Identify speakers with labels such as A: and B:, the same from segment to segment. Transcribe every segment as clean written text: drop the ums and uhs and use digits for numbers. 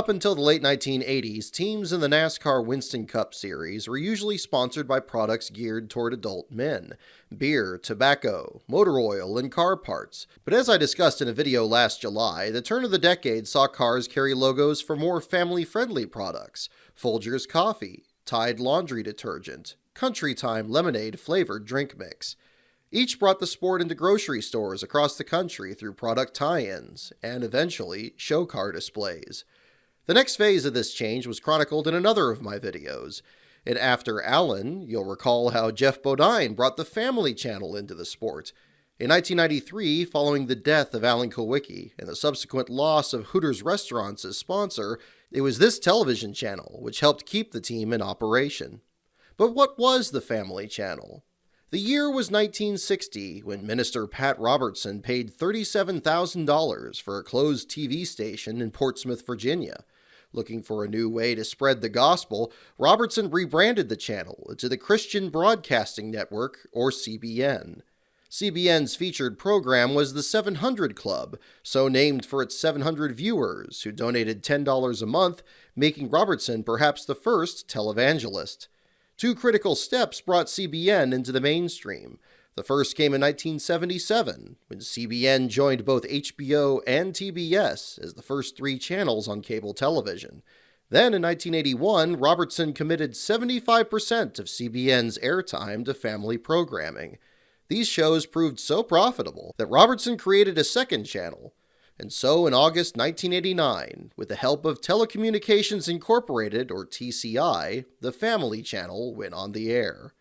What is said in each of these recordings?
A: Up until the late 1980s, teams in the NASCAR Winston Cup Series were usually sponsored by products geared toward adult men: beer, tobacco, motor oil, and car parts. But as I discussed in a video last July, the turn of the decade saw cars carry logos for more family-friendly products: Folgers Coffee, Tide Laundry Detergent, Country Time Lemonade flavored drink mix. Each brought the sport into grocery stores across the country through product tie-ins, and eventually, show car displays. The next phase of this change was chronicled in another of my videos. In After Allen, you'll recall how Jeff Bode brought the Family Channel into the sport. In 1993, following the death of Alan Kulwicki and the subsequent loss of Hooters Restaurants as sponsor, it was this television channel which helped keep the team in operation. But what was the Family Channel? The year was 1960, when Minister Pat Robertson paid $37,000 for a closed TV station in Portsmouth, Virginia. Looking for a new way to spread the gospel, Robertson rebranded the channel into the Christian Broadcasting Network, or CBN. CBN's featured program was the 700 Club, so named for its 700 viewers who donated $10 a month, making Robertson perhaps the first televangelist. Two critical steps brought CBN into the mainstream. The first came in 1977, when CBN joined both HBO and TBS as the first three channels on cable television. Then in 1981, Robertson committed 75% of CBN's airtime to family programming. These shows proved so profitable that Robertson created a second channel. And so in August 1989, with the help of Telecommunications Incorporated, or TCI, the Family Channel went on the air.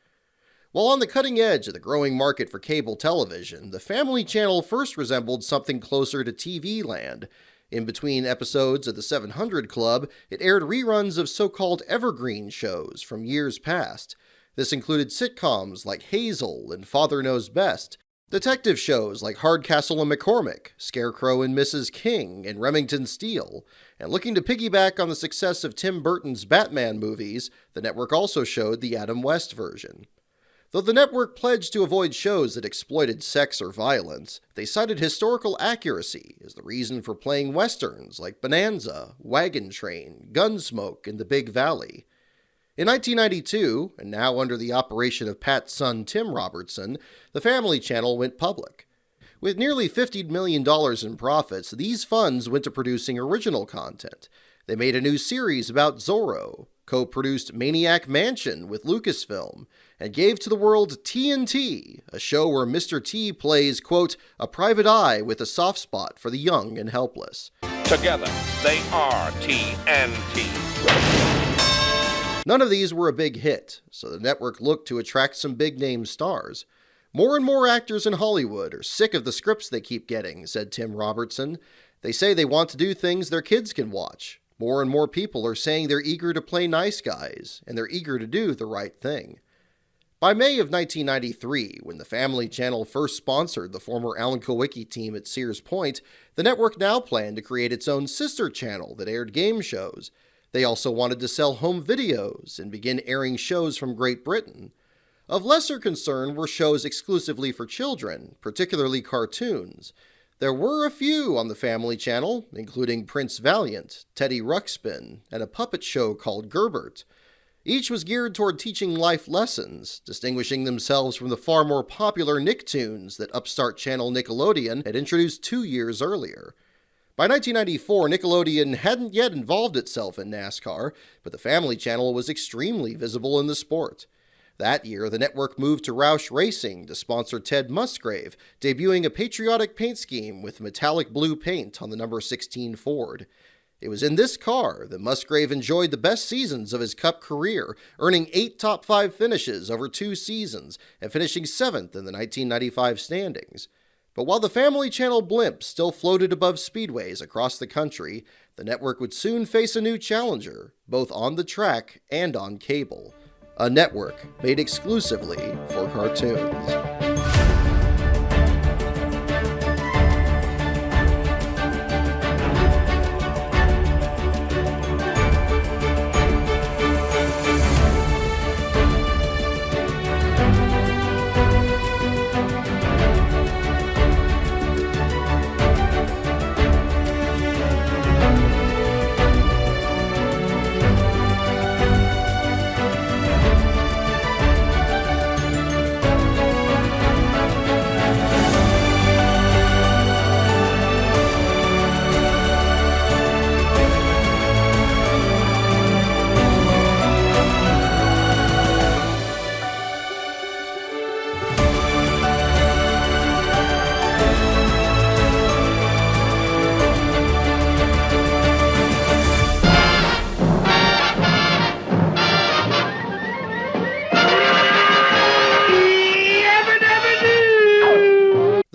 A: While on the cutting edge of the growing market for cable television, the Family Channel first resembled something closer to TV land. In between episodes of the 700 Club, it aired reruns of so-called evergreen shows from years past. This included sitcoms like Hazel and Father Knows Best, detective shows like Hardcastle and McCormick, Scarecrow and Mrs. King, and Remington Steele, and looking to piggyback on the success of Tim Burton's Batman movies, the network also showed the Adam West version. Though the network pledged to avoid shows that exploited sex or violence, they cited historical accuracy as the reason for playing westerns like Bonanza, Wagon Train, Gunsmoke, and The Big Valley. In 1992, and now under the operation of Pat's son Tim Robertson, the Family Channel went public. With nearly $50 million in profits, these funds went to producing original content. They made a new series about Zorro, co-produced Maniac Mansion with Lucasfilm, and gave to the world TNT, a show where Mr. T plays, quote, a private eye with a soft spot for the young and helpless.
B: Together, they are TNT.
A: None of these were a big hit, so the network looked to attract some big-name stars. More and more actors in Hollywood are sick of the scripts they keep getting, said Tim Robertson. They say they want to do things their kids can watch. More and more people are saying they're eager to play nice guys, and they're eager to do the right thing. By May of 1993, when the Family Channel first sponsored the former Alan Kulwicki team at Sears Point, the network now planned to create its own sister channel that aired game shows. They also wanted to sell home videos and begin airing shows from Great Britain. Of lesser concern were shows exclusively for children, particularly cartoons. There were a few on the Family Channel, including Prince Valiant, Teddy Ruxpin, and a puppet show called Gerbert. Each was geared toward teaching life lessons, distinguishing themselves from the far more popular Nicktoons that upstart channel Nickelodeon had introduced 2 years earlier. By 1994, Nickelodeon hadn't yet involved itself in NASCAR, but the Family Channel was extremely visible in the sport. That year, the network moved to Roush Racing to sponsor Ted Musgrave, debuting a patriotic paint scheme with metallic blue paint on the number 16 Ford. It was in this car that Musgrave enjoyed the best seasons of his Cup career, earning 8 top 5 finishes over 2 seasons and finishing 7th in the 1995 standings. But while the Family Channel blimp still floated above speedways across the country, the network would soon face a new challenger, both on the track and on cable. A network made exclusively for cartoons.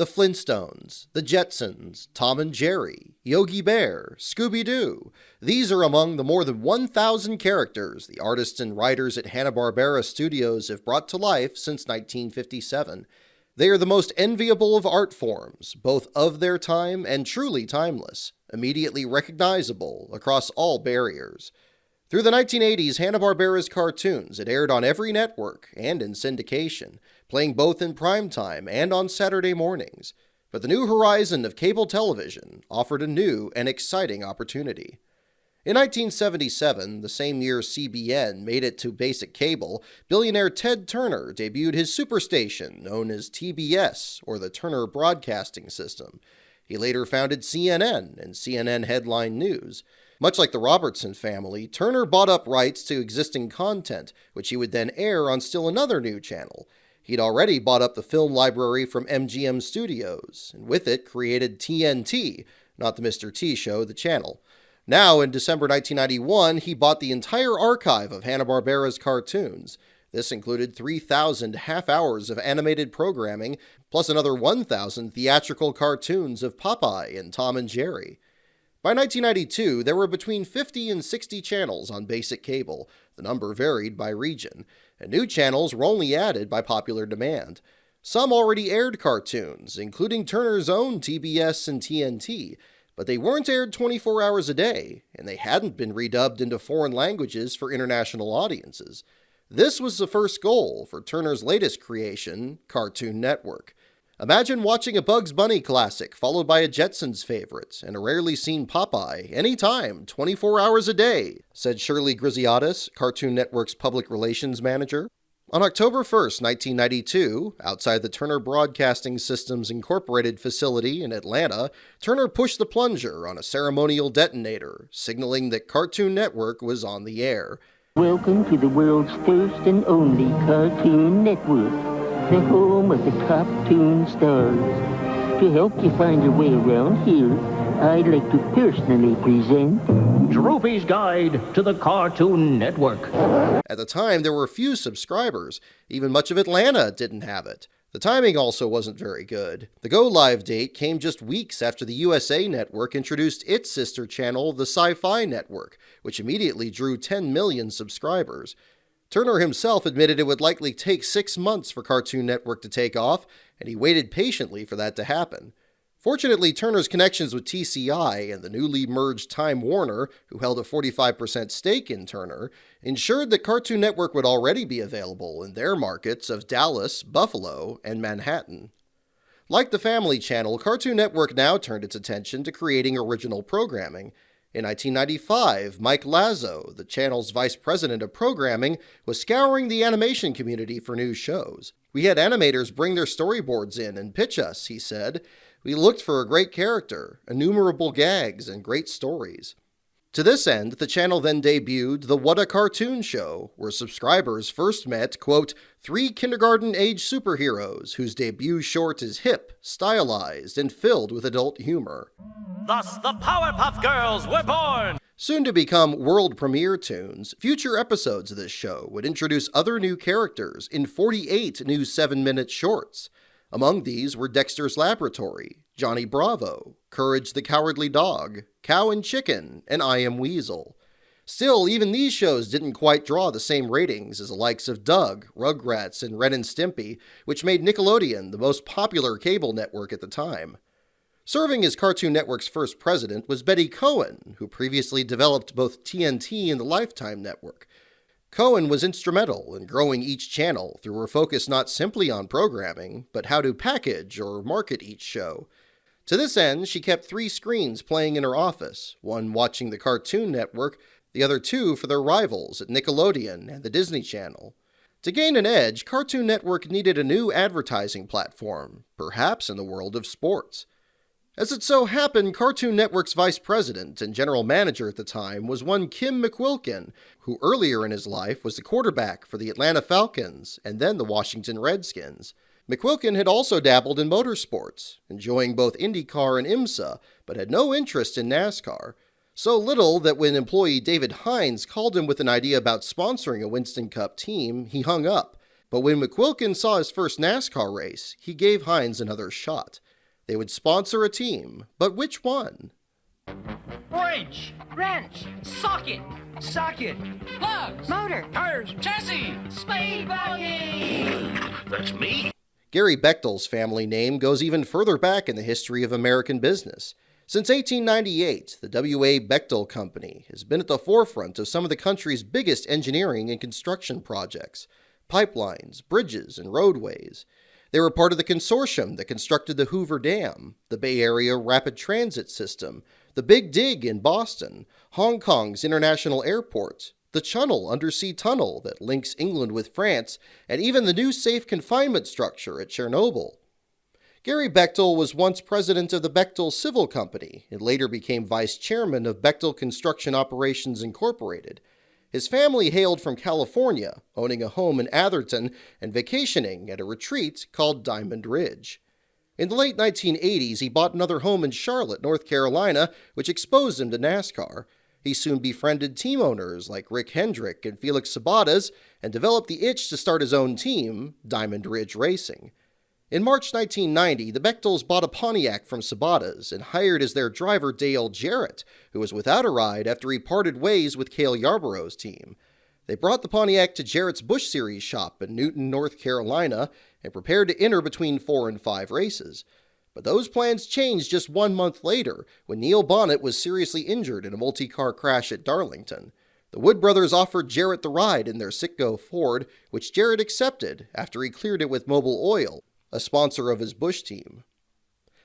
A: The Flintstones, The Jetsons, Tom and Jerry, Yogi Bear, Scooby-Doo. These are among the more than 1,000 characters the artists and writers at Hanna-Barbera Studios have brought to life since 1957. They are the most enviable of art forms, both of their time and truly timeless, immediately recognizable across all barriers. Through the 1980s, Hanna-Barbera's cartoons had aired on every network and in syndication, playing both in primetime and on Saturday mornings. But the new horizon of cable television offered a new and exciting opportunity. In 1977, the same year CBN made it to basic cable, billionaire Ted Turner debuted his superstation known as TBS, or the Turner Broadcasting System. He later founded CNN and CNN Headline News. Much like the Robertson family, Turner bought up rights to existing content, which he would then air on still another new channel. He'd already bought up the film library from MGM Studios, and with it created TNT, not the Mr. T show, the channel. Now, in December 1991, he bought the entire archive of Hanna-Barbera's cartoons. This included 3,000 half-hours of animated programming, plus another 1,000 theatrical cartoons of Popeye and Tom and Jerry. By 1992, there were between 50 and 60 channels on basic cable. The number varied by region, and new channels were only added by popular demand. Some already aired cartoons, including Turner's own TBS and TNT, but they weren't aired 24 hours a day, and they hadn't been redubbed into foreign languages for international audiences. This was the first goal for Turner's latest creation, Cartoon Network. Imagine watching a Bugs Bunny classic followed by a Jetsons favorite and a rarely seen Popeye anytime, 24 hours a day, said Shirley Grissom, Cartoon Network's public relations manager. On October 1st, 1992, outside the Turner Broadcasting Systems Incorporated facility in Atlanta, Turner pushed the plunger on a ceremonial detonator, signaling that Cartoon Network was on the air.
C: Welcome to the world's first and only Cartoon Network, the home of the top toon stars. To help you find your way around here, I'd like to personally present
D: Droopy's Guide to the Cartoon Network.
A: At the time, there were few subscribers. Even much of Atlanta didn't have it. The timing also wasn't very good. The go-live date came just weeks after the USA Network introduced its sister channel, the Sci-Fi Network, which immediately drew 10 million subscribers. Turner himself admitted it would likely take 6 months for Cartoon Network to take off, and he waited patiently for that to happen. Fortunately, Turner's connections with TCI and the newly merged Time Warner, who held a 45% stake in Turner, ensured that Cartoon Network would already be available in their markets of Dallas, Buffalo, and Manhattan. Like the Family Channel, Cartoon Network now turned its attention to creating original programming. In 1995, Mike Lazo, the channel's vice president of programming, was scouring the animation community for new shows. "We had animators bring their storyboards in and pitch us," he said. "We looked for a great character, innumerable gags, and great stories." To this end, the channel then debuted the What a Cartoon Show, where subscribers first met, quote, 3 kindergarten-age superheroes whose debut short is hip, stylized, and filled with adult humor.
E: Thus, the Powerpuff Girls were born!
A: Soon to become world premiere tunes, future episodes of this show would introduce other new characters in 48 new 7-minute shorts. Among these were Dexter's Laboratory, Johnny Bravo, Courage the Cowardly Dog, Cow and Chicken, and I Am Weasel. Still, even these shows didn't quite draw the same ratings as the likes of Doug, Rugrats, and Ren and Stimpy, which made Nickelodeon the most popular cable network at the time. Serving as Cartoon Network's first president was Betty Cohen, who previously developed both TNT and the Lifetime Network. Cohen was instrumental in growing each channel through her focus not simply on programming, but how to package or market each show. To this end, she kept 3 screens playing in her office, one watching the Cartoon Network, the other 2 for their rivals at Nickelodeon and the Disney Channel. To gain an edge, Cartoon Network needed a new advertising platform, perhaps in the world of sports. As it so happened, Cartoon Network's vice president and general manager at the time was one Kim McQuilkin, who earlier in his life was the quarterback for the Atlanta Falcons and then the Washington Redskins. McQuilkin had also dabbled in motorsports, enjoying both IndyCar and IMSA, but had no interest in NASCAR. So little that when employee David Hines called him with an idea about sponsoring a Winston Cup team, he hung up. But when McQuilkin saw his first NASCAR race, he gave Hines another shot. They would sponsor a team, but which one?
E: Wrench. Socket. Plugs.
F: Motor.
E: Tires. Chassis. Speedway.
B: That's me.
A: Gary Bechtol's family name goes even further back in the history of American business. Since 1898, the W.A. Bechtel Company has been at the forefront of some of the country's biggest engineering and construction projects: pipelines, bridges, and roadways. They were part of the consortium that constructed the Hoover Dam, the Bay Area Rapid Transit System, the Big Dig in Boston, Hong Kong's International Airport, the Channel undersea tunnel that links England with France, and even the new safe confinement structure at Chernobyl. Gary Bechtel was once president of the Bechtel Civil Company and later became vice chairman of Bechtel Construction Operations Incorporated. His family hailed from California, owning a home in Adderton and vacationing at a retreat called Diamond Ridge. In the late 1980s, he bought another home in Charlotte, North Carolina, which exposed him to NASCAR. He soon befriended team owners like Rick Hendrick and Felix Sabates and developed the itch to start his own team, Diamond Ridge Racing. In March 1990, the Bechtels bought a Pontiac from Sabates and hired as their driver Dale Jarrett, who was without a ride after he parted ways with Cale Yarborough's team. They brought the Pontiac to Jarrett's Busch Series shop in Newton, North Carolina, and prepared to enter between 4 and 5 races. But those plans changed just 1 month later, when Neil Bonnet was seriously injured in a multi-car crash at Darlington. The Wood brothers offered Jarrett the ride in their Citgo Ford, which Jarrett accepted after he cleared it with Mobil Oil, a sponsor of his Busch team.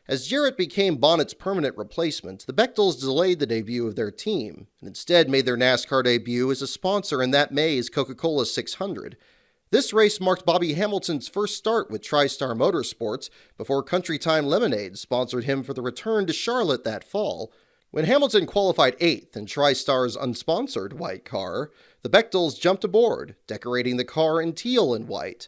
A: As Jarrett became Bonnet's permanent replacement, the Bechtels delayed the debut of their team, and instead made their NASCAR debut as a sponsor in that May's Coca-Cola 600. This race marked Bobby Hamilton's first start with TriStar Motorsports before Country Time Lemonade sponsored him for the return to Charlotte that fall. When Hamilton qualified 8th in TriStar's unsponsored white car, the Bechtels jumped aboard, decorating the car in teal and white.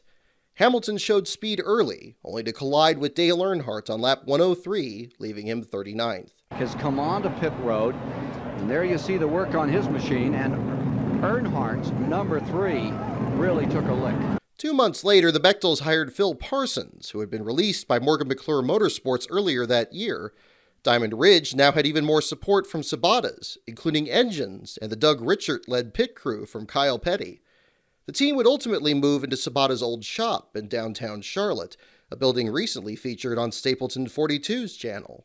A: Hamilton showed speed early, only to collide with Dale Earnhardt on lap 103, leaving him 39th.
G: Has come on to pit road, and there you see the work on his machine, and Earnhardt's number 3 really took a lick.
A: 2 months later, the Bechtels hired Phil Parsons, who had been released by Morgan McClure Motorsports earlier that year. Diamond Ridge now had even more support from Sabates, including engines and the Doug Richert-led pit crew from Kyle Petty. The team would ultimately move into Sabates' old shop in downtown Charlotte, a building recently featured on Stapleton 42's channel.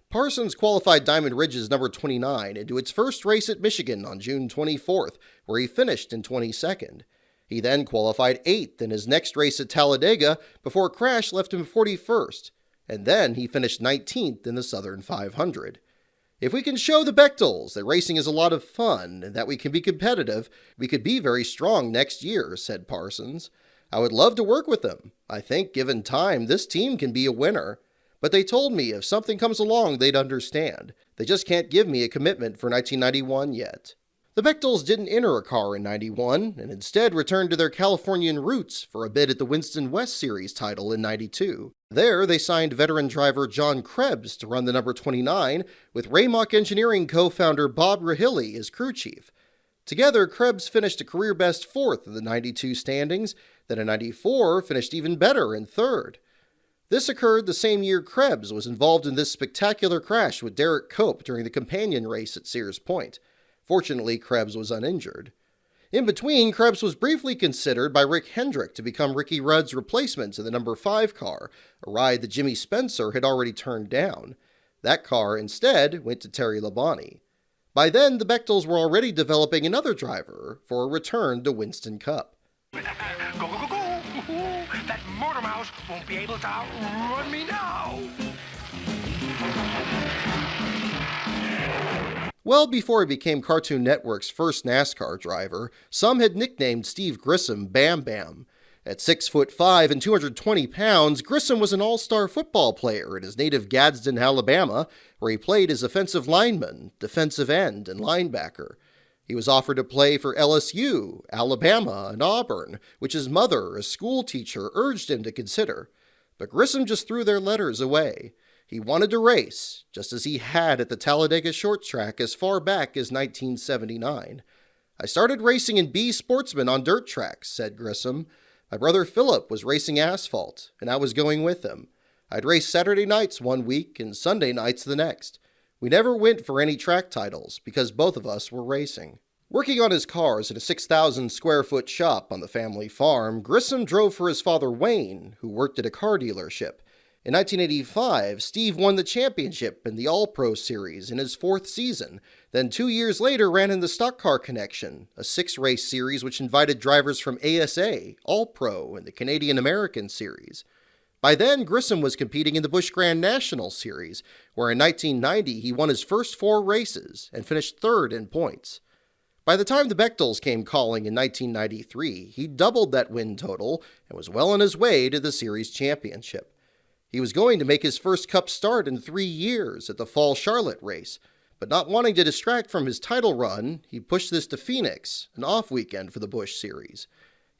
A: Parsons qualified Diamond Ridge's number 29 into its first race at Michigan on June 24th, where he finished in 22nd. He then qualified 8th in his next race at Talladega before a crash left him 41st, and then he finished 19th in the Southern 500. If we can show the Bechtels that racing is a lot of fun and that we can be competitive, we could be very strong next year, said Parsons. I would love to work with them. I think, given time, this team can be a winner. But they told me if something comes along, they'd understand. They just can't give me a commitment for 1991 yet. The Bechtels didn't enter a car in 91, and instead returned to their Californian roots for a bid at the Winston West Series title in 92. There, they signed veteran driver John Krebs to run the number 29, with Raymock Engineering co-founder Bob Rahilly as crew chief. Together, Krebs finished a career-best 4th in the 92 standings, then in 94 finished even better in 3rd. This occurred the same year Krebs was involved in this spectacular crash with Derek Cope during the companion race at Sears Point. Fortunately, Krebs was uninjured. In between, Krebs was briefly considered by Rick Hendrick to become Ricky Rudd's replacement in the number 5 car, a ride that Jimmy Spencer had already turned down. That car, instead, went to Terry Labonte. By then, the Bechtels were already developing another driver for a return to Winston Cup.
H: Go, go, go, go! That motor mouse won't be able to outrun me now!
A: Well before he became Cartoon Network's first NASCAR driver, some had nicknamed Steve Grissom Bam Bam. At 6'5" and 220 pounds, Grissom was an all-star football player in his native Gadsden, Alabama, where he played as offensive lineman, defensive end, and linebacker. He was offered to play for LSU, Alabama, and Auburn, which his mother, a school teacher, urged him to consider. But Grissom just threw their letters away. He wanted to race, just as he had at the Talladega short track as far back as 1979. I started racing in B Sportsman on dirt tracks, said Grissom. My brother Philip was racing asphalt, and I was going with him. I'd race Saturday nights one week and Sunday nights the next. We never went for any track titles because both of us were racing. Working on his cars in a 6,000 square foot shop on the family farm, Grissom drove for his father Wayne, who worked at a car dealership. In 1985, Steve won the championship in the All-Pro Series in his 4th season, then 2 years later ran in the Stock Car Connection, a 6-race series which invited drivers from ASA, All-Pro, and the Canadian American Series. By then, Grissom was competing in the Busch Grand National Series, where in 1990 he won his first 4 races and finished 3rd in points. By the time the Bechtels came calling in 1993, he doubled that win total and was well on his way to the series championship. He was going to make his first Cup start in 3 years at the Fall Charlotte race, but not wanting to distract from his title run, he pushed this to Phoenix, an off weekend for the Busch Series.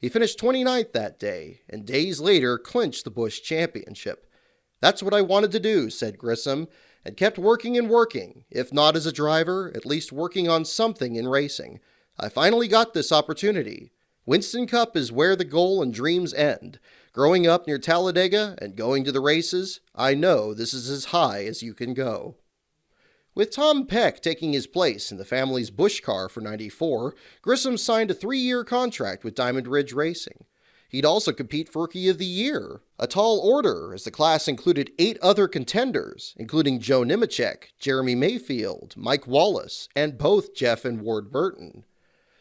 A: He finished 29th that day, and days later clinched the Busch Championship. "That's what I wanted to do," said Grissom, and kept working and working, if not as a driver, at least working on something in racing. "I finally got this opportunity. Winston Cup is where the goal and dreams end. Growing up near Talladega and going to the races, I know this is as high as you can go." With Tom Peck taking his place in the family's Busch car for '94, Grissom signed a 3-year contract with Diamond Ridge Racing. He'd also compete for Rookie of the Year, a tall order as the class included 8 other contenders, including Joe Nemechek, Jeremy Mayfield, Mike Wallace, and both Jeff and Ward Burton.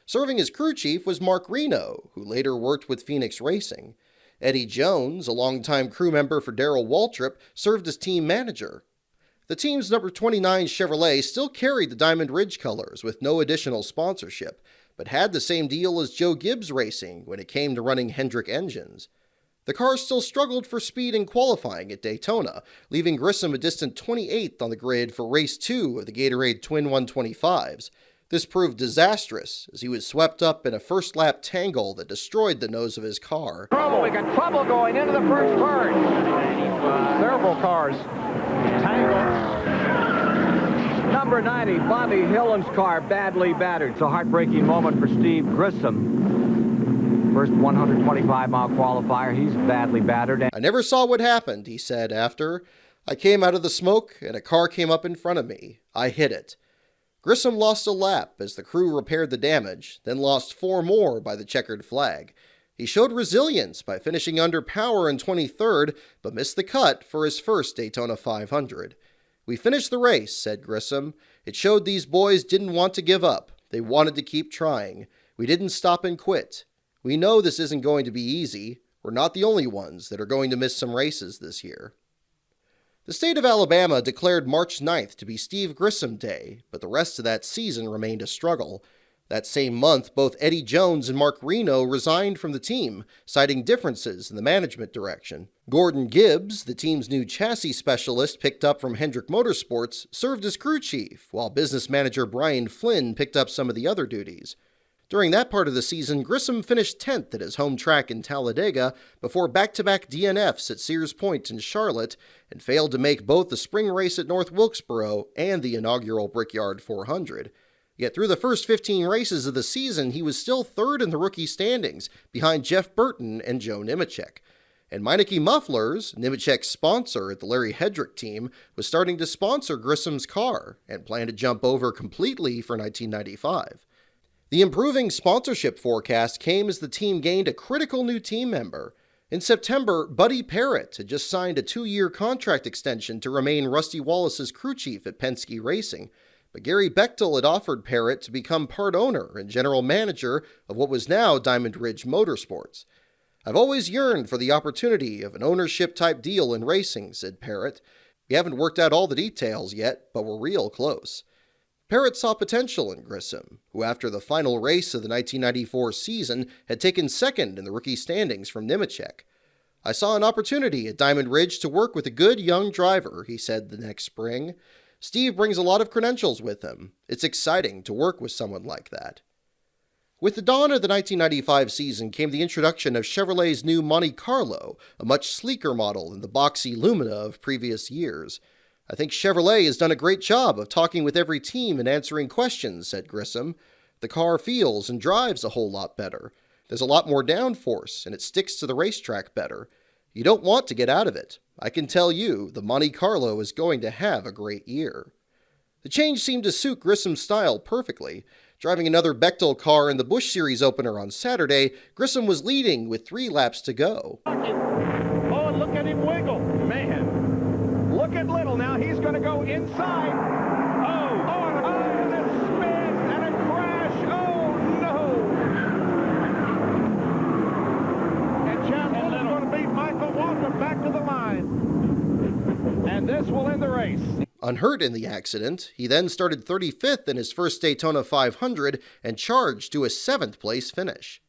A: Serving as crew chief was Mark Reno, who later worked with Phoenix Racing. Eddie Jones, a longtime crew member for Darrell Waltrip, served as team manager. The team's number 29 Chevrolet still carried the Diamond Ridge colors with no additional sponsorship, but had the same deal as Joe Gibbs Racing when it came to running Hendrick engines. The car still struggled for speed in qualifying at Daytona, leaving Grissom a distant 28th on the grid for Race 2 of the Gatorade Twin 125s. This proved disastrous, as he was swept up in a first-lap tangle that destroyed the nose of his car.
G: Trouble, we got trouble going into the first turn. Several cars tangled. Number 90, Bobby Hillen's car, badly battered. It's a heartbreaking moment for Steve Grissom. First 125-mile qualifier, he's badly battered.
A: "I never saw what happened," he said after. "I came out of the smoke, and a car came up in front of me. I hit it." Grissom lost a lap as the crew repaired the damage, then lost 4 more by the checkered flag. He showed resilience by finishing under power in 23rd, but missed the cut for his first Daytona 500. "We finished the race," said Grissom. "It showed these boys didn't want to give up. They wanted to keep trying. We didn't stop and quit. We know this isn't going to be easy. We're not the only ones that are going to miss some races this year." The state of Alabama declared March 9th to be Steve Grissom Day, but the rest of that season remained a struggle. That same month, both Eddie Jones and Mark Reno resigned from the team, citing differences in the management direction. Gordon Gibbs, the team's new chassis specialist picked up from Hendrick Motorsports, served as crew chief, while business manager Brian Flynn picked up some of the other duties. During that part of the season, Grissom finished 10th at his home track in Talladega before back-to-back DNFs at Sears Point and Charlotte, and failed to make both the spring race at North Wilkesboro and the inaugural Brickyard 400. Yet through the first 15 races of the season, he was still 3rd in the rookie standings, behind Jeff Burton and Joe Nemechek. And Meineke Mufflers, Nemechek's sponsor at the Larry Hedrick team, was starting to sponsor Grissom's car, and planned to jump over completely for 1995. The improving sponsorship forecast came as the team gained a critical new team member. In September, Buddy Parrott had just signed a 2-year contract extension to remain Rusty Wallace's crew chief at Penske Racing, but Gary Bechtel had offered Parrott to become part owner and general manager of what was now Diamond Ridge Motorsports. "I've always yearned for the opportunity of an ownership-type deal in racing," said Parrott. "We haven't worked out all the details yet, but we're real close." Parrott saw potential in Grissom, who after the final race of the 1994 season had taken 2nd in the rookie standings from Nemechek. "I saw an opportunity at Diamond Ridge to work with a good young driver," he said the next spring. "Steve brings a lot of credentials with him. It's exciting to work with someone like that." With the dawn of the 1995 season came the introduction of Chevrolet's new Monte Carlo, a much sleeker model than the boxy Lumina of previous years. "I think Chevrolet has done a great job of talking with every team and answering questions," said Grissom. "The car feels and drives a whole lot better. There's a lot more downforce, and it sticks to the racetrack better. You don't want to get out of it. I can tell you, the Monte Carlo is going to have a great year. The change seemed to suit Grissom's style perfectly. Driving another Bechtel car in the Busch Series opener on Saturday, Grissom was leading with 3 laps to go.
G: Oh, and look at him wiggle. Man, look at Little now. He's going to go inside. And a spin and a crash. Oh, no. And Chad Little's going to beat Michael Walker back to the line. And this will end the race.
A: Unhurt in the accident, he then started 35th in his first Daytona 500 and charged to a 7th place finish.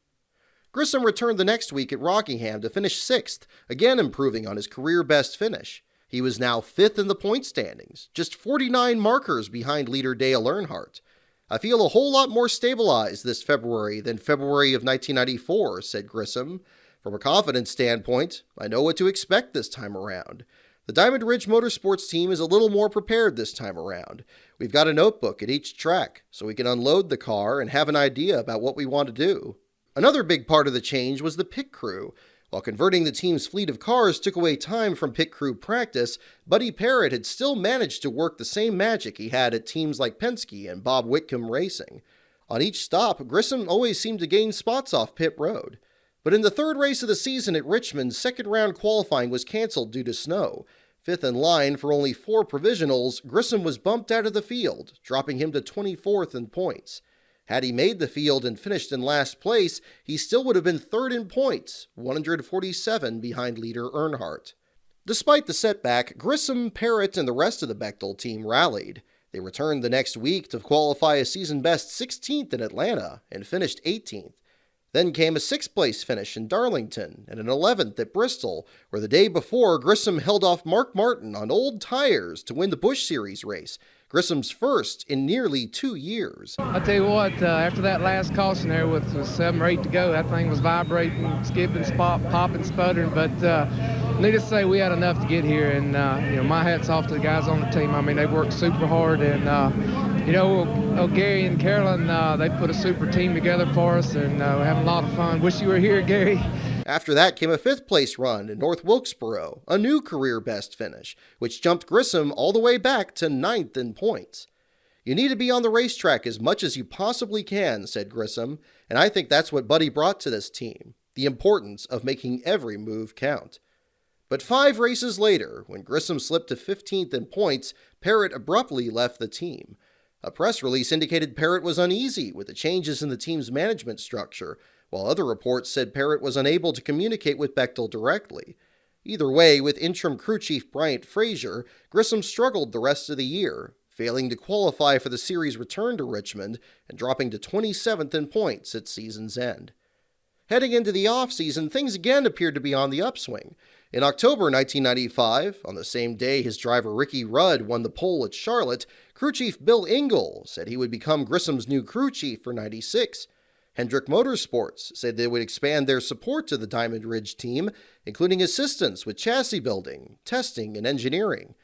A: Grissom returned the next week at Rockingham to finish 6th, again improving on his career best finish. He was now 5th in the point standings, just 49 markers behind leader Dale Earnhardt. I feel a whole lot more stabilized this February than February of 1994, said Grissom. From a confidence standpoint, I know what to expect this time around. The Diamond Ridge Motorsports team is a little more prepared this time around. We've got a notebook at each track, so we can unload the car and have an idea about what we want to do. Another big part of the change was the pit crew. While converting the team's fleet of cars took away time from pit crew practice, Buddy Parrott had still managed to work the same magic he had at teams like Penske and Bob Whitcomb Racing. On each stop, Grissom always seemed to gain spots off pit road. But in the third race of the season at Richmond, second-round qualifying was canceled due to snow. 5th in line for only 4 provisionals, Grissom was bumped out of the field, dropping him to 24th in points. Had he made the field and finished in last place, he still would have been 3rd in points, 147 behind leader Earnhardt. Despite the setback, Grissom, Parrott, and the rest of the Bechtel team rallied. They returned the next week to qualify a season-best 16th in Atlanta and finished 18th. Then came a 6th-place finish in Darlington and an 11th at Bristol, where the day before Grissom held off Mark Martin on old tires to win the Busch Series race, Grissom's first in nearly 2 years.
F: I'll tell you what, after that last caution there with 7 or 8 to go, that thing was vibrating, skipping, popping, sputtering, but needless to say, we had enough to get here, and my hat's off to the guys on the team. I mean, they worked super hard, and Gary and Carolyn, they put a super team together for us, and we're having a lot of fun. Wish you were here, Gary.
A: After that came a 5th-place run in North Wilkesboro, a new career-best finish, which jumped Grissom all the way back to 9th in points. You need to be on the racetrack as much as you possibly can, said Grissom, and I think that's what Buddy brought to this team, the importance of making every move count. But 5 races later, when Grissom slipped to 15th in points, Parrott abruptly left the team. A press release indicated Parrott was uneasy with the changes in the team's management structure, while other reports said Parrott was unable to communicate with Bechtel directly. Either way, with interim crew chief Bryant Frazier, Grissom struggled the rest of the year, failing to qualify for the series return to Richmond and dropping to 27th in points at season's end. Heading into the offseason, things again appeared to be on the upswing. In October 1995, on the same day his driver Ricky Rudd won the pole at Charlotte, crew chief Bill Engel said he would become Grissom's new crew chief for 96. Hendrick Motorsports said they would expand their support to the Diamond Ridge team, including assistance with chassis building, testing, and engineering.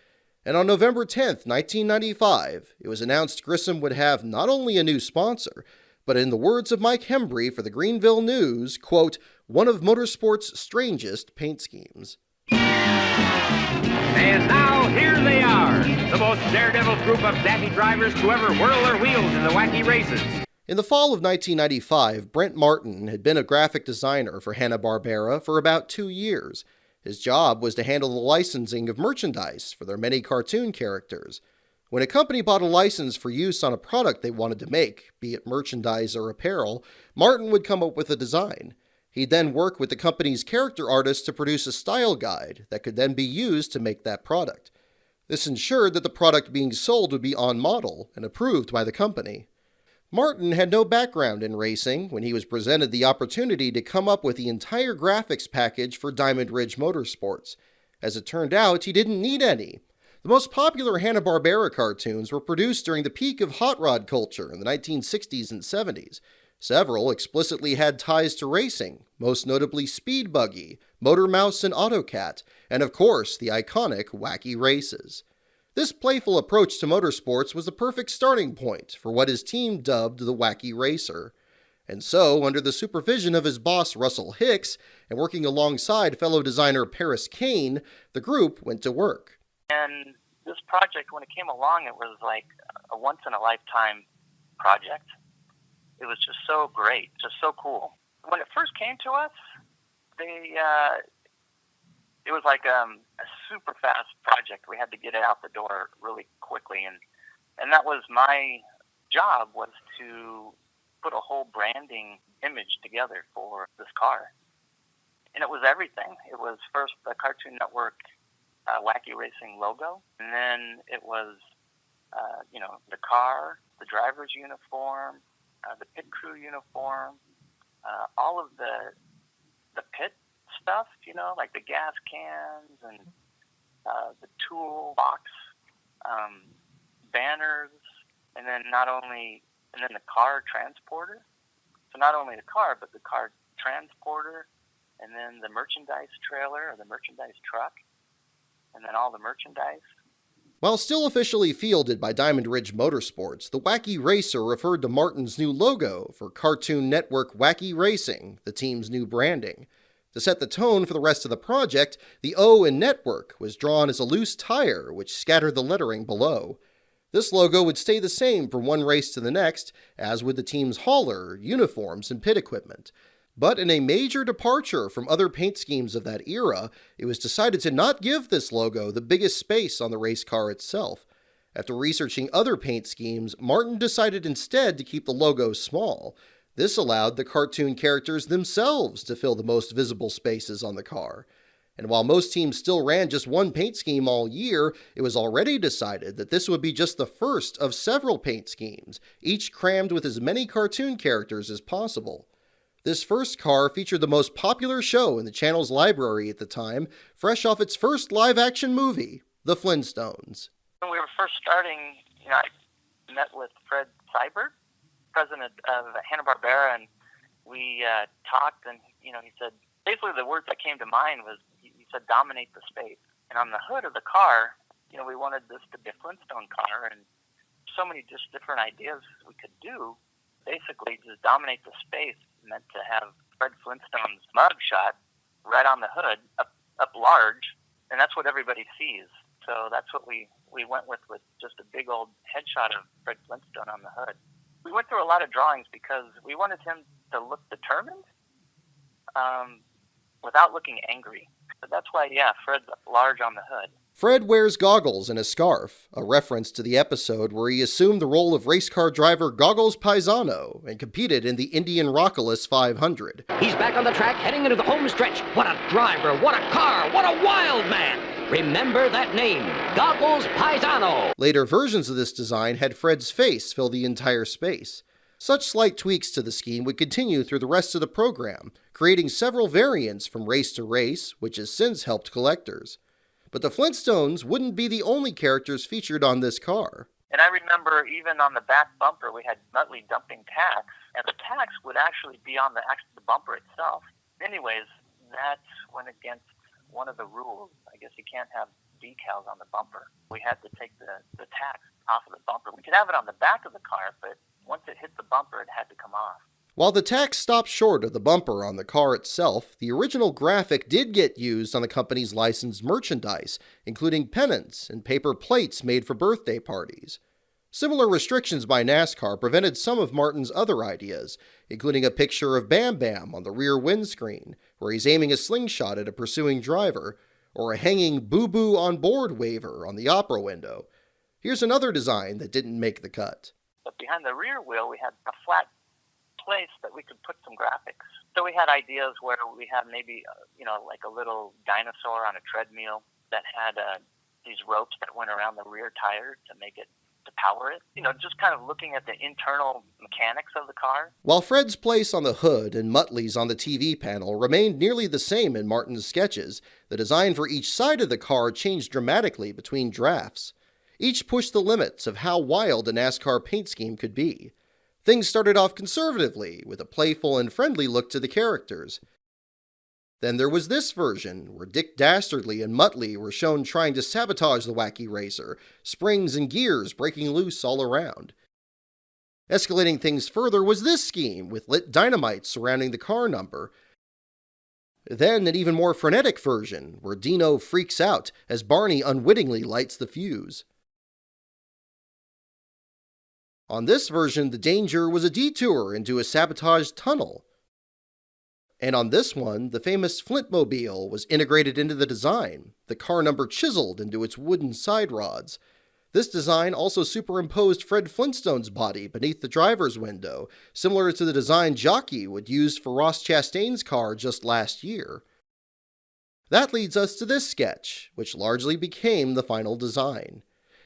A: And on November 10th, 1995, it was announced Grissom would have not only a new sponsor, but in the words of Mike Hembry for the Greenville News, quote, one of motorsport's strangest paint schemes.
I: And now here they are, the most daredevil group of daffy drivers to ever whirl their wheels in the wacky races.
A: In the fall of 1995, Brent Martin had been a graphic designer for Hanna-Barbera for about 2 years. His job was to handle the licensing of merchandise for their many cartoon characters. When a company bought a license for use on a product they wanted to make, be it merchandise or apparel, Martin would come up with a design. He'd then work with the company's character artists to produce a style guide that could then be used to make that product. This ensured that the product being sold would be on model and approved by the company. Martin had no background in racing when he was presented the opportunity to come up with the entire graphics package for Diamond Ridge Motorsports. As it turned out, he didn't need any. The most popular Hanna-Barbera cartoons were produced during the peak of hot rod culture in the 1960s and 70s. Several explicitly had ties to racing, most notably Speed Buggy, Motor Mouse and Autocat, and of course the iconic Wacky Races. This playful approach to motorsports was the perfect starting point for what his team dubbed the Wacky Racer. And so, under the supervision of his boss Russell Hicks, and working alongside fellow designer Paris Kane, the group went to work.
J: And this project, when it came along, it was like a once-in-a-lifetime project. It was just so great, just so cool. When it first came to us, it was like a super fast project. We had to get it out the door really quickly, and that was my job, was to put a whole branding image together for this car. And it was everything. It was first the Cartoon Network Wacky Racing logo, and then it was the car, the driver's uniform, the pit crew uniform, all of the pit stuff, like the gas cans and the tool box, banners, and then the car transporter. So not only the car, but the car transporter, and then the merchandise trailer or the merchandise truck, and then all the merchandise.
A: While still officially fielded by Diamond Ridge Motorsports, the Wacky Racer referred to Martin's new logo for Cartoon Network Wacky Racing, the team's new branding. To set the tone for the rest of the project, the O in Network was drawn as a loose tire, which scattered the lettering below. This logo would stay the same from one race to the next, as would the team's hauler, uniforms, and pit equipment. But in a major departure from other paint schemes of that era, it was decided to not give this logo the biggest space on the race car itself. After researching other paint schemes, Martin decided instead to keep the logo small. This allowed the cartoon characters themselves to fill the most visible spaces on the car. And while most teams still ran just one paint scheme all year, it was already decided that this would be just the first of several paint schemes, each crammed with as many cartoon characters as possible. This first car featured the most popular show in the channel's library at the time, fresh off its first live-action movie, The Flintstones.
J: When we were first starting, I met with Fred Seibert, president of Hanna-Barbera, and we talked, and he said, basically the words that came to mind was, he said, dominate the space. And on the hood of the car, we wanted this to be a Flintstone car, and so many just different ideas we could do. Basically, just dominate the space meant to have Fred Flintstone's mugshot right on the hood, up large, and that's what everybody sees. So that's what we went with just a big old headshot of Fred Flintstone on the hood. We went through a lot of drawings because we wanted him to look determined without looking angry. So that's why, Fred's up large on the hood.
A: Fred wears goggles and a scarf, a reference to the episode where he assumed the role of race car driver Goggles Paisano and competed in the Indian Rockolis 500.
D: He's back on the track, heading into the home stretch. What a driver, what a car, what a wild man! Remember that name, Goggles Paisano.
A: Later versions of this design had Fred's face fill the entire space. Such slight tweaks to the scheme would continue through the rest of the program, creating several variants from race to race, which has since helped collectors. But the Flintstones wouldn't be the only characters featured on this car.
J: And I remember even on the back bumper, we had Muttley dumping tacks, and the tacks would actually be on the bumper itself. Anyways, that went against one of the rules. I guess you can't have decals on the bumper. We had to take the tacks off of the bumper. We could have it on the back of the car, but once it hit the bumper, it had to come off.
A: While the tacks stopped short of the bumper on the car itself, the original graphic did get used on the company's licensed merchandise, including pennants and paper plates made for birthday parties. Similar restrictions by NASCAR prevented some of Martin's other ideas, including a picture of Bam Bam on the rear windscreen, where he's aiming a slingshot at a pursuing driver, or a hanging Boo Boo on board waiver on the opera window. Here's another design that didn't make the cut.
J: But behind the rear wheel, we had a flat place that we could put some graphics. So we had ideas where we had maybe, like a little dinosaur on a treadmill that had these ropes that went around the rear tire to make it, to power it. Just kind of looking at the internal mechanics of the car.
A: While Fred's place on the hood and Muttley's on the TV panel remained nearly the same in Martin's sketches, the design for each side of the car changed dramatically between drafts. Each pushed the limits of how wild a NASCAR paint scheme could be. Things started off conservatively, with a playful and friendly look to the characters. Then there was this version, where Dick Dastardly and Muttley were shown trying to sabotage the Wacky Racer, springs and gears breaking loose all around. Escalating things further was this scheme with lit dynamite surrounding the car number. Then an even more frenetic version, where Dino freaks out as Barney unwittingly lights the fuse. On this version, the danger was a detour into a sabotaged tunnel. And on this one, the famous Flintmobile was integrated into the design, the car number chiseled into its wooden side rods. This design also superimposed Fred Flintstone's body beneath the driver's window, similar to the design Jockey would use for Ross Chastain's car just last year. That leads us to this sketch, which largely became the final design.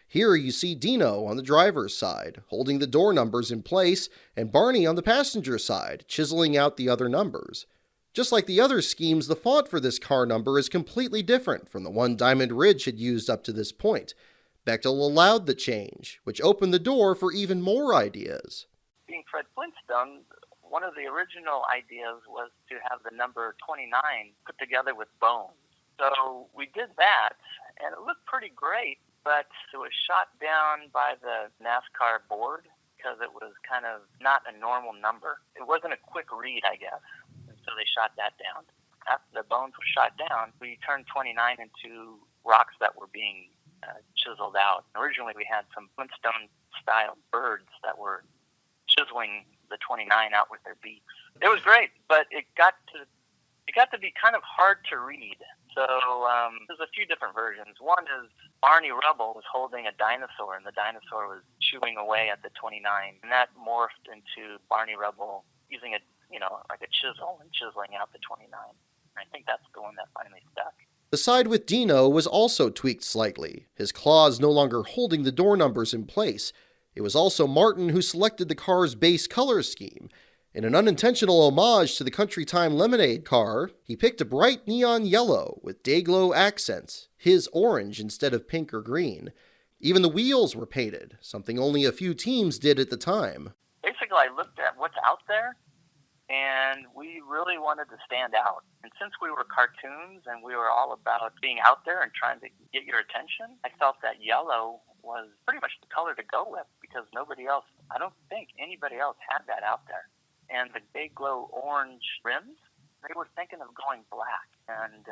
A: Here you see Dino on the driver's side, holding the door numbers in place, and Barney on the passenger side, chiseling out the other numbers. Just like the other schemes, the font for this car number is completely different from the one Diamond Ridge had used up to this point. Bechtel allowed the change, which opened the door for even more ideas.
J: Being Fred Flintstone, one of the original ideas was to have the number 29 put together with bones. So we did that, and it looked pretty great, but it was shot down by the NASCAR board because it was kind of not a normal number. It wasn't a quick read, I guess, and so they shot that down. After the bones were shot down, we turned 29 into rocks that were being chiseled out. Originally, we had some Flintstone-style birds that were chiseling the 29 out with their beaks. It was great, but it got to be kind of hard to read. So there's a few different versions. One is Barney Rubble was holding a dinosaur, and the dinosaur was chewing away at the 29, and that morphed into Barney Rubble using a like a chisel and chiseling out the 29. I think that's the one that finally stuck.
A: The side with Dino was also tweaked slightly, his claws no longer holding the door numbers in place. It was also Martin who selected the car's base color scheme. In an unintentional homage to the Country Time Lemonade car, he picked a bright neon yellow with day-glow accents, his orange instead of pink or green. Even the wheels were painted, something only a few teams did at the time.
J: Basically, I looked at what's out there, and we really wanted to stand out. And since we were cartoons and we were all about being out there and trying to get your attention, I felt that yellow was pretty much the color to go with because I don't think anybody else had that out there. And the big glow orange rims, they were thinking of going black. And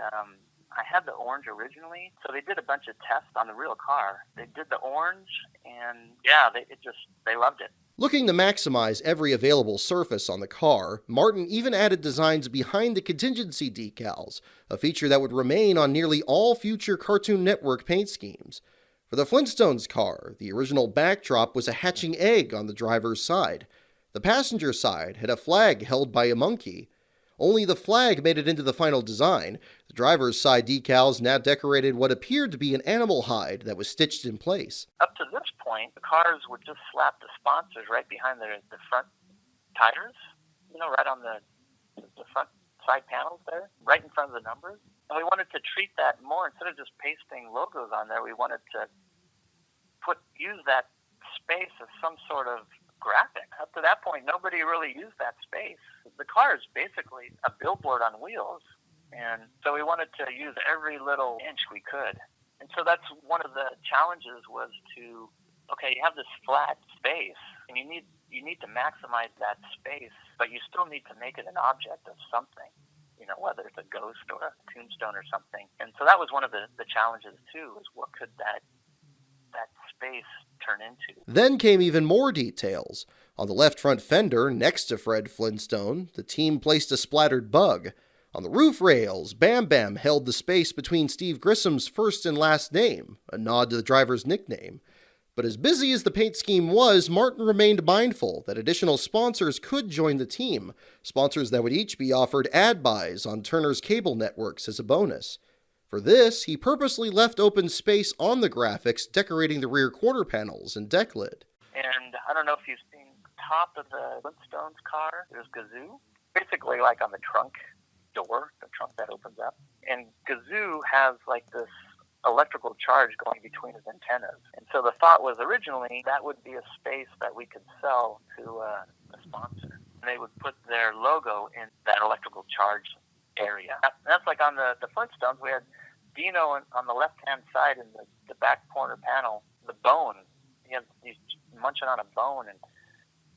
J: I had the orange originally, so they did a bunch of tests on the real car. They did the orange, and yeah, they loved it.
A: Looking to maximize every available surface on the car, Martin even added designs behind the contingency decals, a feature that would remain on nearly all future Cartoon Network paint schemes. For the Flintstones car, the original backdrop was a hatching egg on the driver's side. The passenger side had a flag held by a monkey. Only the flag made it into the final design. The driver's side decals now decorated what appeared to be an animal hide that was stitched in place.
J: Up to this point, the cars would just slap the sponsors right behind the front tires, right on the front side panels there, right in front of the numbers. And we wanted to treat that more, instead of just pasting logos on there, we wanted to use that space as some sort of graphic. Up to that point, nobody really used that space. The car is basically a billboard on wheels, and so we wanted to use every little inch we could. And so that's one of the challenges was you have this flat space, and you need to maximize that space, but you still need to make it an object of something, whether it's a ghost or a tombstone or something. And so that was one of the challenges too, is what could that space turn into.
A: Then came even more details. On the left front fender, next to Fred Flintstone, the team placed a splattered bug. On the roof rails, Bam Bam held the space between Steve Grissom's first and last name, a nod to the driver's nickname. But as busy as the paint scheme was, Martin remained mindful that additional sponsors could join the team, sponsors that would each be offered ad buys on Turner's cable networks as a bonus. For this, he purposely left open space on the graphics, decorating the rear quarter panels and deck lid.
J: And I don't know if you've seen the top of the Flintstones car. There's Gazoo, basically like on the trunk door, the trunk that opens up. And Gazoo has like this electrical charge going between his antennas. And so the thought was originally that would be a space that we could sell to a sponsor. And they would put their logo in that electrical charge area. That's like on the Flintstones. We had Dino on the left-hand side in the back corner panel, the bone. He's munching on a bone, and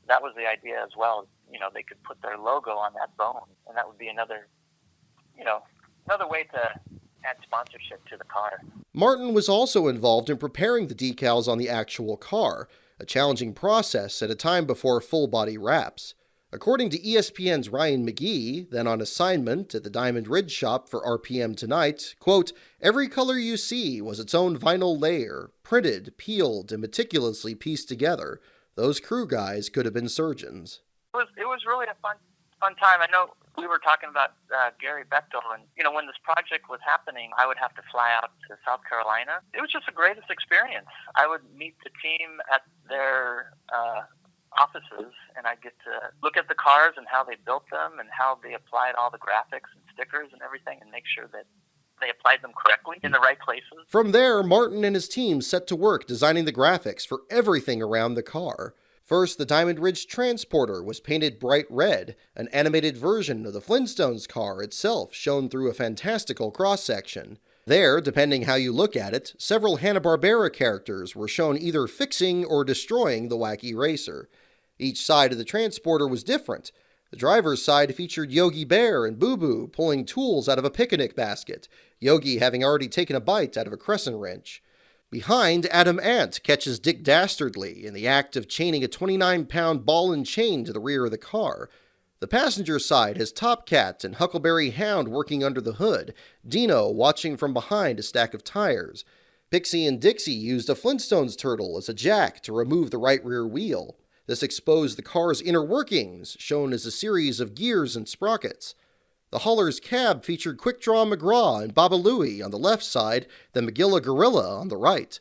J: that was the idea as well. You know, they could put their logo on that bone, and that would be another way to add sponsorship to the car.
A: Martin was also involved in preparing the decals on the actual car, a challenging process at a time before full-body wraps. According to ESPN's Ryan McGee, then on assignment at the Diamond Ridge shop for RPM Tonight, quote, "Every color you see was its own vinyl layer, printed, peeled, and meticulously pieced together. Those crew guys could have been surgeons."
J: It was really a fun time. I know we were talking about Gary Bechtel, and when this project was happening, I would have to fly out to South Carolina. It was just the greatest experience. I would meet the team at their offices, and I'd get to look at the cars and how they built them and how they applied all the graphics and stickers and everything, and make sure that they applied them correctly in the right places.
A: From there, Martin and his team set to work designing the graphics for everything around the car. First, the Diamond Ridge Transporter was painted bright red, an animated version of the Flintstones car itself shown through a fantastical cross-section. There, depending how you look at it, several Hanna-Barbera characters were shown either fixing or destroying the Wacky Racer. Each side of the transporter was different. The driver's side featured Yogi Bear and Boo Boo pulling tools out of a picnic basket, Yogi having already taken a bite out of a crescent wrench. Behind, Adam Ant catches Dick Dastardly in the act of chaining a 29-pound ball and chain to the rear of the car. The passenger side has Top Cat and Huckleberry Hound working under the hood, Dino watching from behind a stack of tires. Pixie and Dixie used a Flintstones turtle as a jack to remove the right rear wheel. This exposed the car's inner workings, shown as a series of gears and sprockets. The hauler's cab featured Quick Draw McGraw and Baba Louie on the left side, then Magilla Gorilla on the right.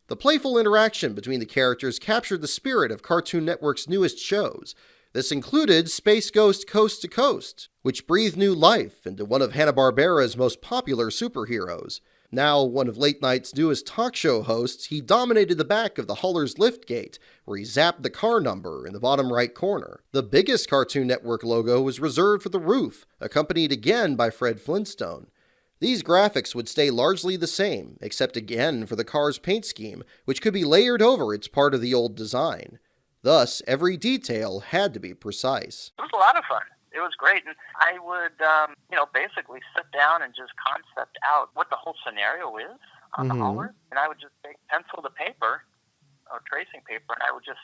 A: The playful interaction between the characters captured the spirit of Cartoon Network's newest shows. This included Space Ghost Coast to Coast, which breathed new life into one of Hanna-Barbera's most popular superheroes. Now one of late night's newest talk show hosts, he dominated the back of the hauler's liftgate, where he zapped the car number in the bottom right corner. The biggest Cartoon Network logo was reserved for the roof, accompanied again by Fred Flintstone. These graphics would stay largely the same, except again for the car's paint scheme, which could be layered over its part of the old design. Thus, every detail had to be precise.
J: It was a lot of fun. It was great, and I would, basically sit down and just concept out what the whole scenario is on the hauler, and I would just take pencil to paper or tracing paper, and I would just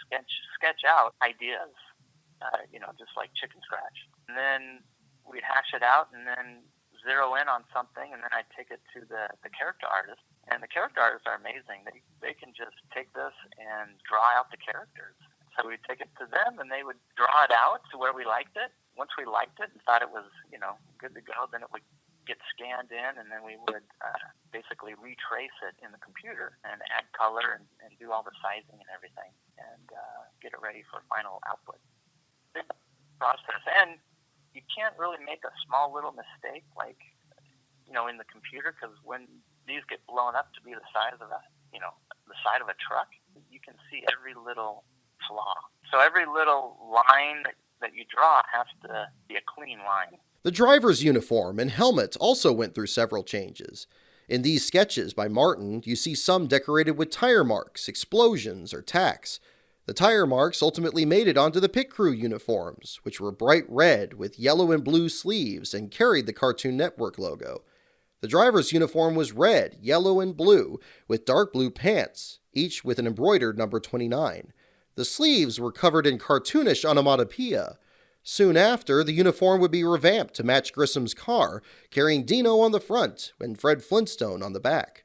J: sketch out ideas, just like chicken scratch. And then we'd hash it out, and then zero in on something, and then I'd take it to the character artist. And the character artists are amazing. They can just take this and draw out the characters. So we'd take it to them, and they would draw it out to where we liked it. Once we liked it and thought it was, good to go, then it would get scanned in, and then we would basically retrace it in the computer and add color and do all the sizing and everything and get it ready for final output. Big process. And you can't really make a small little mistake like, in the computer, because when these get blown up to be the size of the side of a truck, you can see every little flaw. So every little line that you draw has to be a clean line.
A: The driver's uniform and helmet also went through several changes. In these sketches by Martin, you see some decorated with tire marks, explosions, or tacks. The tire marks ultimately made it onto the pit crew uniforms, which were bright red with yellow and blue sleeves and carried the Cartoon Network logo. The driver's uniform was red, yellow, and blue, with dark blue pants, each with an embroidered number 29. The sleeves were covered in cartoonish onomatopoeia. Soon after, the uniform would be revamped to match Grissom's car, carrying Dino on the front and Fred Flintstone on the back.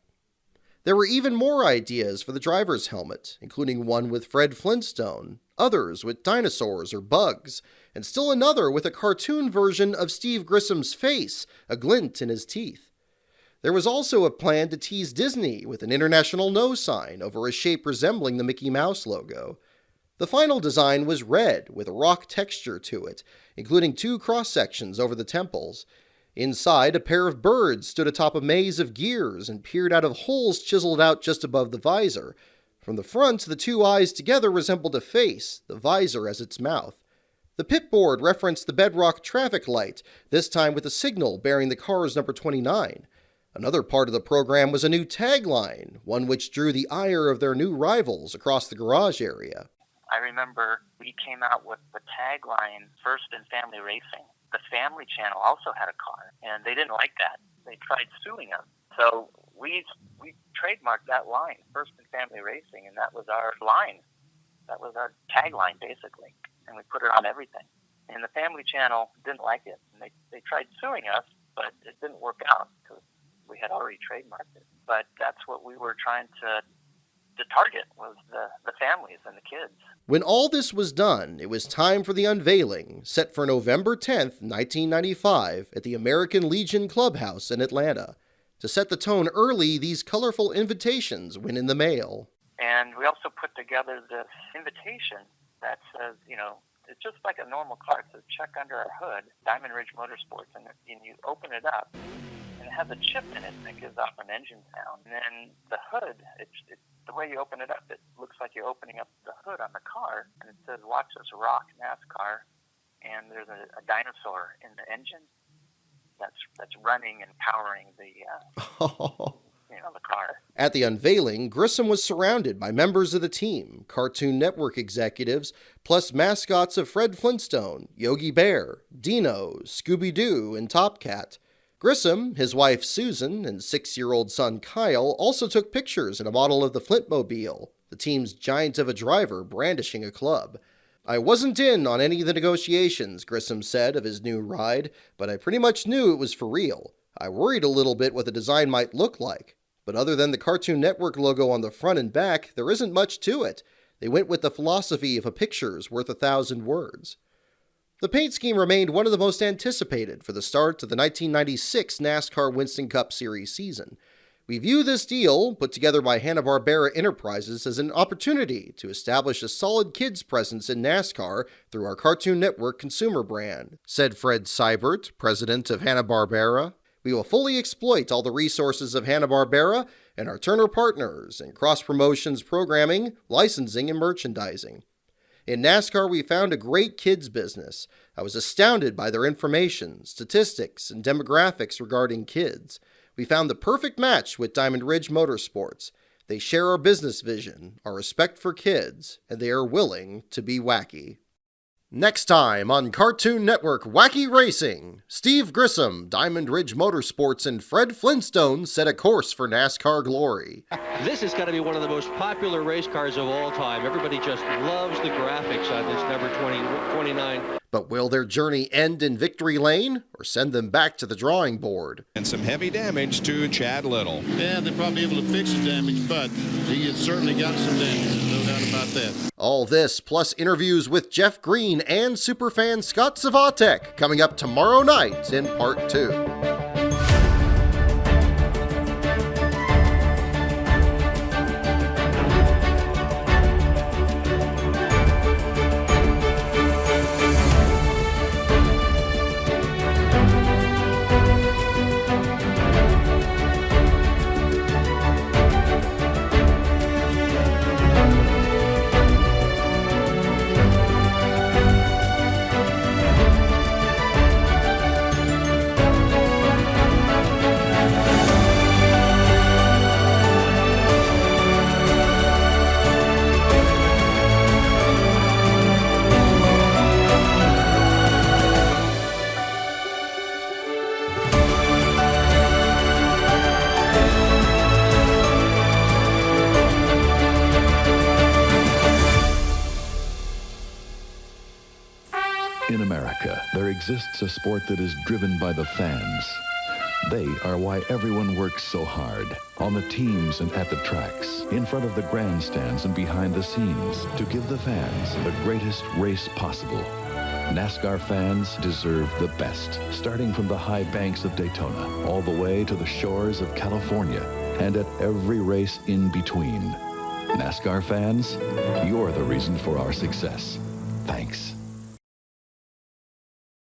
A: There were even more ideas for the driver's helmet, including one with Fred Flintstone, others with dinosaurs or bugs, and still another with a cartoon version of Steve Grissom's face, a glint in his teeth. There was also a plan to tease Disney with an international no sign over a shape resembling the Mickey Mouse logo. The final design was red, with a rock texture to it, including 2 cross-sections over the temples. Inside, a pair of birds stood atop a maze of gears and peered out of holes chiseled out just above the visor. From the front, the 2 eyes together resembled a face, the visor as its mouth. The pit-board referenced the bedrock traffic light, this time with a signal bearing the car's number 29. Another part of the program was a new tagline, one which drew the ire of their new rivals across the garage area.
J: I remember we came out with the tagline, First in Family Racing. The Family Channel also had a car, and they didn't like that. They tried suing us. So we trademarked that line, First in Family Racing, and that was our line. That was our tagline, basically, and we put it on everything. And the Family Channel didn't like it, and they tried suing us, but it didn't work out because we had already trademarked it. But that's what we were trying to target, was the families and the kids.
A: When all this was done, it was time for the unveiling, set for November 10th, 1995, at the American Legion Clubhouse in Atlanta. To set the tone early, these colorful invitations went in the mail.
J: And we also put together this invitation that says, it's just like a normal car. It says, check under our hood, Diamond Ridge Motorsports. And you open it up, and it has a chip in it that gives off an engine sound. And then the hood, the way you open it up, it looks like you're opening up the hood on the car. And it says, watch us rock NASCAR. And there's a dinosaur in the engine that's running and powering the car.
A: At the unveiling, Grissom was surrounded by members of the team, Cartoon Network executives, plus mascots of Fred Flintstone, Yogi Bear, Dino, Scooby-Doo, and Top Cat. Grissom, his wife Susan, and 6-year-old son Kyle also took pictures in a model of the Flintmobile, the team's giant of a driver brandishing a club. I wasn't in on any of the negotiations, Grissom said of his new ride, but I pretty much knew it was for real. I worried a little bit what the design might look like. But other than the Cartoon Network logo on the front and back, there isn't much to it. They went with the philosophy of a picture's worth 1,000 words. The paint scheme remained one of the most anticipated for the start to the 1996 NASCAR Winston Cup Series season. We view this deal, put together by Hanna-Barbera Enterprises, as an opportunity to establish a solid kids' presence in NASCAR through our Cartoon Network consumer brand, said Fred Seibert, president of Hanna-Barbera. We will fully exploit all the resources of Hanna-Barbera and our Turner partners in cross-promotions programming, licensing, and merchandising. In NASCAR, we found a great kids business. I was astounded by their information, statistics, and demographics regarding kids. We found the perfect match with Diamond Ridge Motorsports. They share our business vision, our respect for kids, and they are willing to be wacky. Next time on Cartoon Network Wacky Racing, Steve Grissom, Diamond Ridge Motorsports, and Fred Flintstone set a course for NASCAR glory.
K: This is going to be one of the most popular race cars of all time. Everybody just loves the graphics on this number 29.
A: But will their journey end in victory lane or send them back to the drawing board?
L: And some heavy damage to Chad Little.
M: Yeah, they're probably able to fix the damage, but he has certainly got some damage, no doubt about that.
A: All this, plus interviews with Jeff Green and superfan Scott Svatek, coming up tomorrow night in Part 2.
N: In America, there exists a sport that is driven by the fans. They are why everyone works so hard, on the teams and at the tracks, in front of the grandstands and behind the scenes, to give the fans the greatest race possible. NASCAR fans deserve the best, starting from the high banks of Daytona, all the way to the shores of California, and at every race in between. NASCAR fans, you're the reason for our success. Thanks.